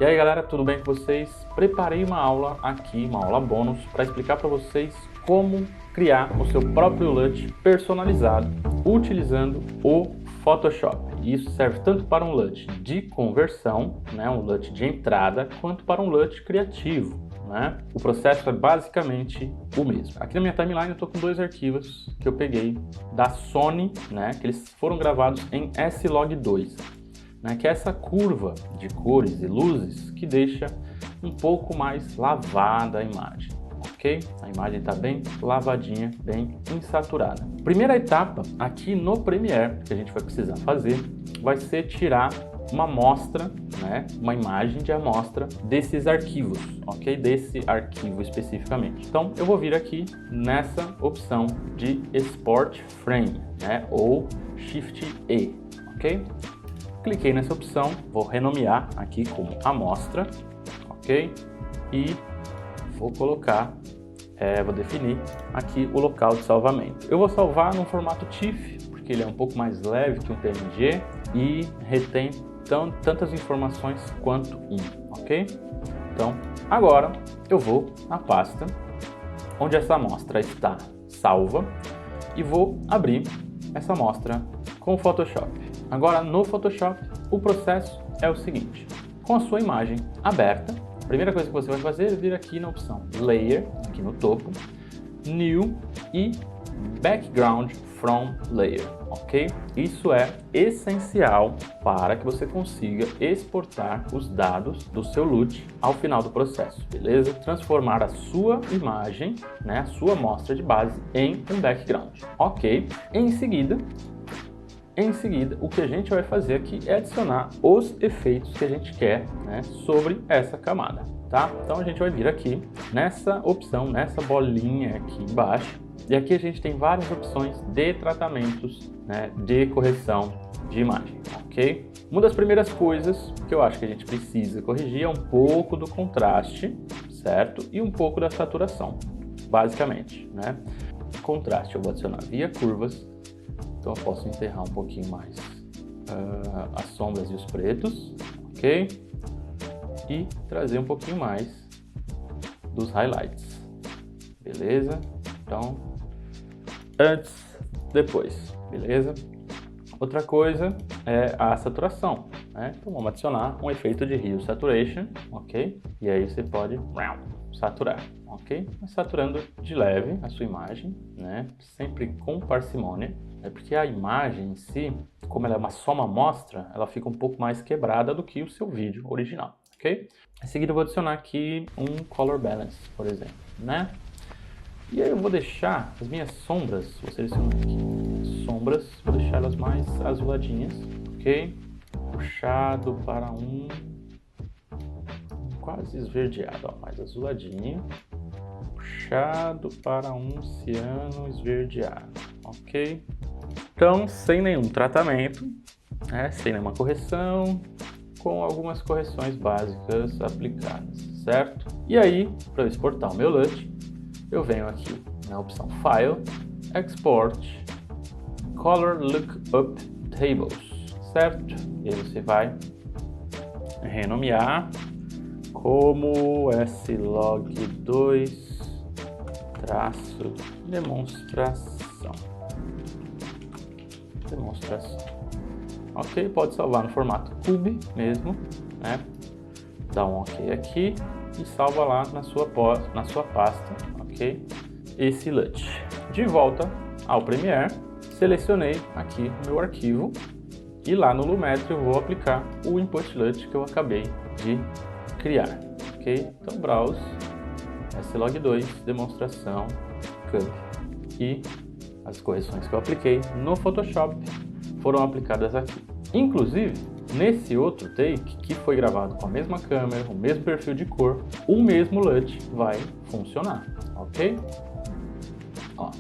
E aí galera, tudo bem com vocês? Preparei uma aula aqui, uma aula bônus, para explicar para vocês como criar o seu próprio LUT personalizado utilizando o Photoshop. Isso serve tanto para um LUT de conversão, né, um LUT de entrada, quanto para um LUT criativo. Né? O processo é basicamente o mesmo. Aqui na minha timeline eu estou com dois arquivos que eu peguei da Sony, né, que eles foram gravados em S-Log2. Né, que é essa curva de cores e luzes que deixa um pouco mais lavada a imagem, ok? A imagem está bem lavadinha, bem insaturada. Primeira etapa aqui no Premiere que a gente vai precisar fazer vai ser tirar uma amostra, né, uma imagem de amostra desses arquivos, ok? Desse arquivo especificamente. Então eu vou vir aqui nessa opção de Export Frame, né, ou Shift E, ok? Cliquei nessa opção, vou renomear aqui como amostra, ok? E vou colocar, vou definir aqui o local de salvamento. Eu vou salvar no formato TIFF, porque ele é um pouco mais leve que um PNG e retém tantas informações quanto um, ok? Então, agora eu vou na pasta onde essa amostra está salva e vou abrir essa amostra com o Photoshop. Agora, no Photoshop, o processo é o seguinte. Com a sua imagem aberta, a primeira coisa que você vai fazer é vir aqui na opção Layer, aqui no topo, New e Background from Layer, ok? Isso é essencial para que você consiga exportar os dados do seu LUT ao final do processo, beleza? Transformar a sua imagem, né, a sua amostra de base em um background, ok? Em seguida, o que a gente vai fazer aqui é adicionar os efeitos que a gente quer, né, sobre essa camada, tá? Então a gente vai vir aqui nessa opção, nessa bolinha aqui embaixo, e aqui a gente tem várias opções de tratamentos, né, de correção de imagem, ok? Uma das primeiras coisas que eu acho que a gente precisa corrigir é um pouco do contraste, certo? E um pouco da saturação, basicamente, né? Contraste eu vou adicionar via curvas. Então eu posso enterrar um pouquinho mais as sombras e os pretos, ok? E trazer um pouquinho mais dos highlights, beleza? Então, antes, depois, beleza? Outra coisa é a saturação, né? Então vamos adicionar um efeito de Hue Saturation, ok? E aí você pode saturar, ok? Saturando de leve a sua imagem, né? Sempre com parcimônia. É porque a imagem em si, como ela é só uma amostra, ela fica um pouco mais quebrada do que o seu vídeo original, ok? Em seguida eu vou adicionar aqui um Color Balance, por exemplo, né? E aí eu vou deixar as minhas sombras, vou selecionar aqui, sombras, vou deixar elas mais azuladinhas, ok? Puxado para um quase esverdeado, ó, mais azuladinho. Puxado para um ciano esverdeado, ok? Então, sem nenhum tratamento, né, sem nenhuma correção, com algumas correções básicas aplicadas, certo? E aí, para eu exportar o meu LUT, eu venho aqui na opção File, Export, Color Lookup Tables, certo? E aí você vai renomear como S-Log2 demonstração. Ok, pode salvar no formato cube mesmo, né? Dá um ok aqui e salva lá na sua pasta, ok? Esse LUT. De volta ao Premiere, selecionei aqui o meu arquivo e lá no Lumetri eu vou aplicar o Input LUT que eu acabei de criar, ok? Então browse, S-Log2, demonstração, cube. E as correções que eu apliquei no Photoshop foram aplicadas aqui. Inclusive, nesse outro take, que foi gravado com a mesma câmera, o mesmo perfil de cor, o mesmo LUT vai funcionar, ok? Ó,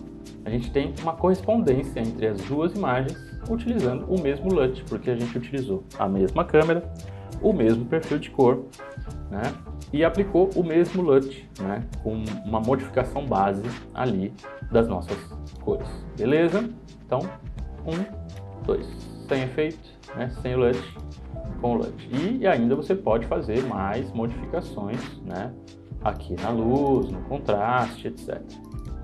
a gente tem uma correspondência entre as duas imagens utilizando o mesmo LUT, porque a gente utilizou a mesma câmera, o mesmo perfil de cor, né? E aplicou o mesmo LUT, né? Com uma modificação base ali das nossas cores, beleza? Então, 1, 2, sem efeito, né? Sem o LUT, com o LUT. E ainda você pode fazer mais modificações, né? Aqui na luz, no contraste, etc.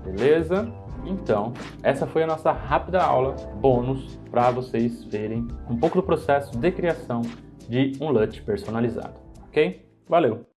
Beleza? Então, essa foi a nossa rápida aula bônus para vocês verem um pouco do processo de criação de um LUT personalizado, ok? Valeu!